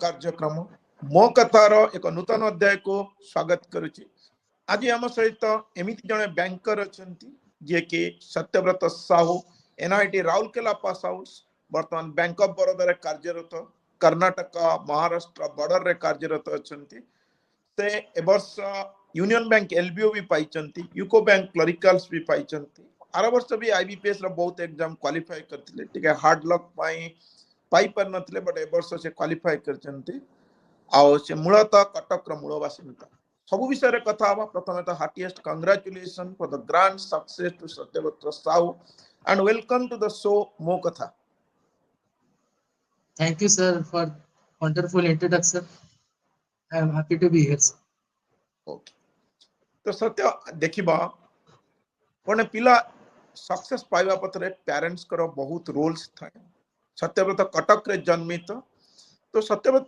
कार्यक्रम मो कथार एक नूतन अध्याय को स्वागत करुच्ची। आज आम सहित एमती जड़े बैंकर अच्छा जी कि Satyabrata Sahu NIT Rourkela pass out बर्तमान बैंक ऑफ बड़ौदा रे कार्यरत कर्नाटक महाराष्ट्र बॉर्डर रे कार्यरत अच्छा से ए वर्ष यूनियन बैंक एलबीओ भी पाई यूको बैंक क्लरिकल्स भी पाई आर वर्ष भी आईबीपीएस रो बहुत एग्जाम क्वालिफाई करथिले टिके हार्ड लक पाई पर नथिले बट ए वर्ष से क्वालिफाई करचंती आउ से मूलतः कटक रो मूल बासिंदा सब विषय रे कथा हवा। प्रथम तो heartiest congratulation for the grand success to Satyabrata Sahu and welcome to the show Mo Katha. Thank you, sir, for wonderful introduction. I am happy to be here, sir. Okay तो सत्य देखिबा कोने पिला सक्सेस पाइबा पथरे पेरेंट्स करो बहुत रोल्स थाए। सत्यव्रत कटक रे जन्मित तो सत्यव्रत